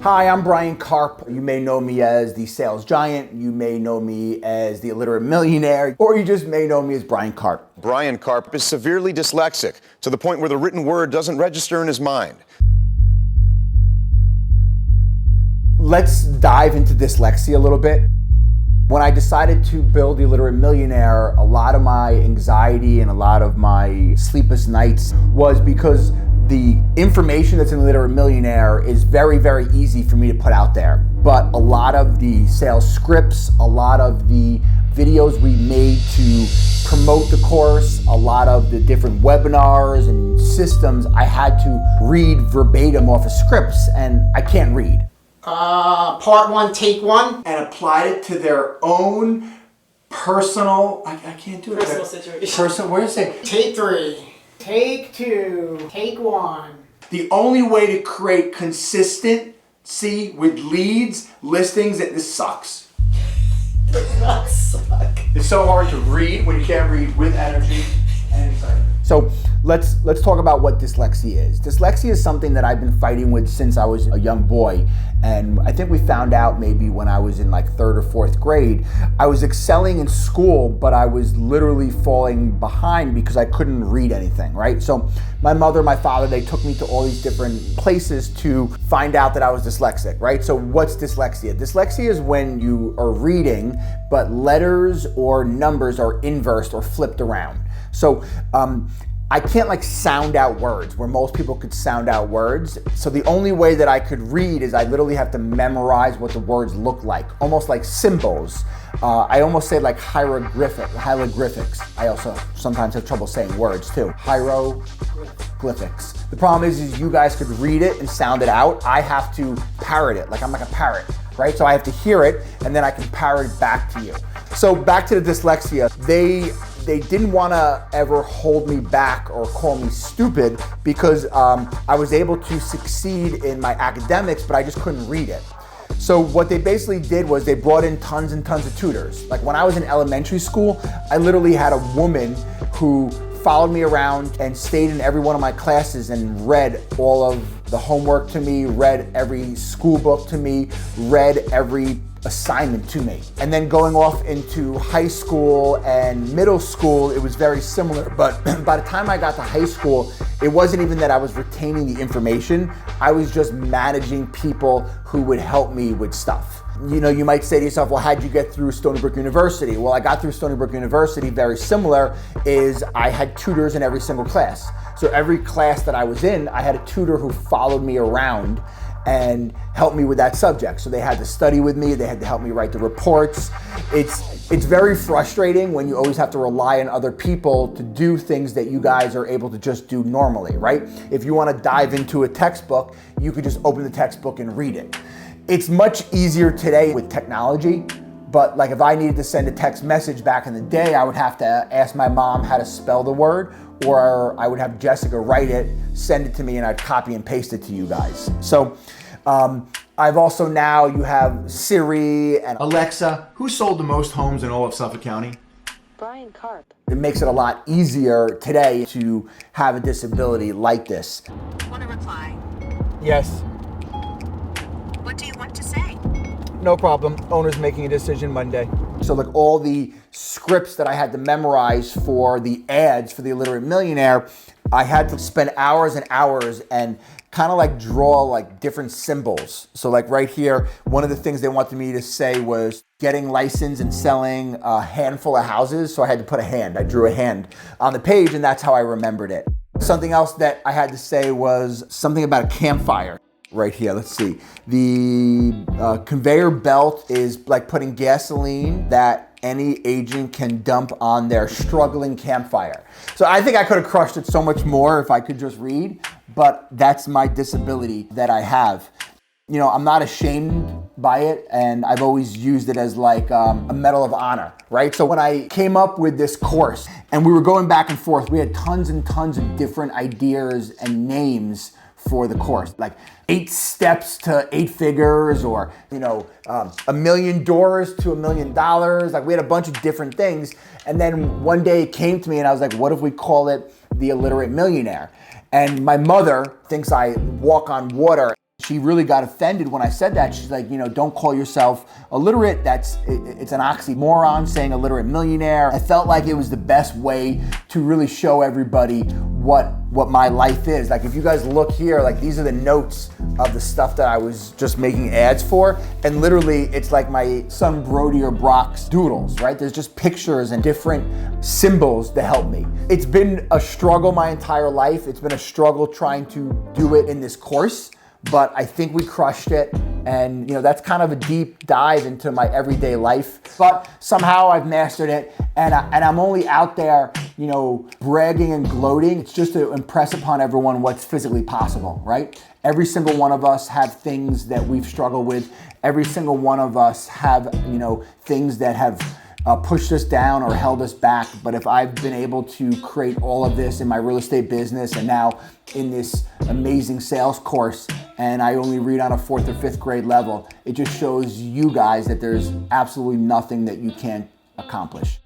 Hi, I'm Brian Karp. You may know me as the sales giant, you may know me as the illiterate millionaire, or you just may know me as Brian Karp. Brian Karp is severely dyslexic, to the point where the written word doesn't register in his mind. Let's dive into dyslexia a little bit. When I decided to build the Illiterate Millionaire, a lot of my anxiety and a lot of my sleepless nights was because the information that's in the Illiterate Millionaire is very, very easy for me to put out there. But a lot of the sales scripts, a lot of the videos we made to promote the course, a lot of the different webinars and systems, I had to read verbatim off of scripts, and I can't read. Part one, take one. And applied it to their own personal, I can't do it. Personal situation. Where is it? Take three. Take two. Take one. The only way to create consistency with leads, listings, this sucks. Does not suck. It's so hard to read when you can't read with energy and excitement. So let's talk about what dyslexia is. Dyslexia is something that I've been fighting with since I was a young boy. And I think we found out maybe when I was in like 3rd or 4th grade. I was excelling in school, but I was literally falling behind because I couldn't read anything, right? So my mother, my father, they took me to all these different places to find out that I was dyslexic, right? So what's dyslexia? Dyslexia is when you are reading, but letters or numbers are inversed or flipped around. So I can't like sound out words where most people could sound out words. So the only way that I could read is I literally have to memorize what the words look like, almost like symbols. I almost say like hieroglyphics. I also sometimes have trouble saying words too. Hieroglyphics. The problem is you guys could read it and sound it out. I have to parrot it, like I'm like a parrot, right? So I have to hear it and then I can parrot it back to you. So back to the dyslexia, they didn't want to ever hold me back or call me stupid because I was able to succeed in my academics, but I just couldn't read it. So what they basically did was they brought in tons and tons of tutors. Like when I was in elementary school, I literally had a woman who followed me around and stayed in every one of my classes and read all of the homework to me, read every school book to me, read every assignment to me. And then going off into high school and middle school, it was very similar. But by the time I got to high school, it wasn't even that I was retaining the information. I was just managing people who would help me with stuff. You know, you might say to yourself, well, how'd you get through Stony Brook University? Well, I got through Stony Brook University very similar, is I had tutors in every single class. So every class that I was in, I had a tutor who followed me around and helped me with that subject. So they had to study with me, they had to help me write the reports. It's very frustrating when you always have to rely on other people to do things that you guys are able to just do normally, right? If you want to dive into a textbook, you could just open the textbook and read it. It's much easier today with technology, but like if I needed to send a text message back in the day, I would have to ask my mom how to spell the word, or I would have Jessica write it, send it to me, and I'd copy and paste it to you guys. So I've also now, you have Siri and Alexa, who sold the most homes in all of Suffolk County? Brian Karp. it makes it a lot easier today to have a disability like this. Want to reply? Yes, What do you want to say? no problem. Owner's making a decision Monday. So like all the scripts that I had to memorize for the ads for the Illiterate Millionaire, I had to spend hours and hours and kind of like draw like different symbols. So like right here, one of the things they wanted me to say was getting licensed and selling a handful of houses. So I had to put a hand. I drew a hand on the page and that's how I remembered it. Something else that I had to say was something about a campfire. Right here, let's see. The conveyor belt is like putting gasoline that any agent can dump on their struggling campfire. So I think I could have crushed it so much more if I could just read, but that's my disability that I have. You know, I'm not ashamed by it, and I've always used it as like a medal of honor, right? So when I came up with this course and we were going back and forth, we had tons and tons of different ideas and names for the course, like 8 steps to 8 figures, or, you know, $1 million to $1 million. Like we had a bunch of different things. And then one day it came to me and I was like, what if we call it the Illiterate Millionaire? And my mother thinks I walk on water. She really got offended when I said that. She's like, don't call yourself illiterate. It's an oxymoron saying illiterate millionaire. I felt like it was the best way to really show everybody what my life is. Like, if you guys look here, like, these are the notes of the stuff that I was just making ads for. And literally, it's like my son Brody or Brock's doodles, right? There's just pictures and different symbols to help me. It's been a struggle my entire life. It's been a struggle trying to do it in this course, but I think we crushed it. And that's kind of a deep dive into my everyday life, but somehow I've mastered it, and I'm only out there, bragging and gloating. It's just to impress upon everyone what's physically possible, right? Every single one of us have things that we've struggled with. Every single one of us have, things that have pushed us down or held us back. But if I've been able to create all of this in my real estate business and now in this amazing sales course, and I only read on a 4th or 5th grade level, it just shows you guys that there's absolutely nothing that you can't accomplish.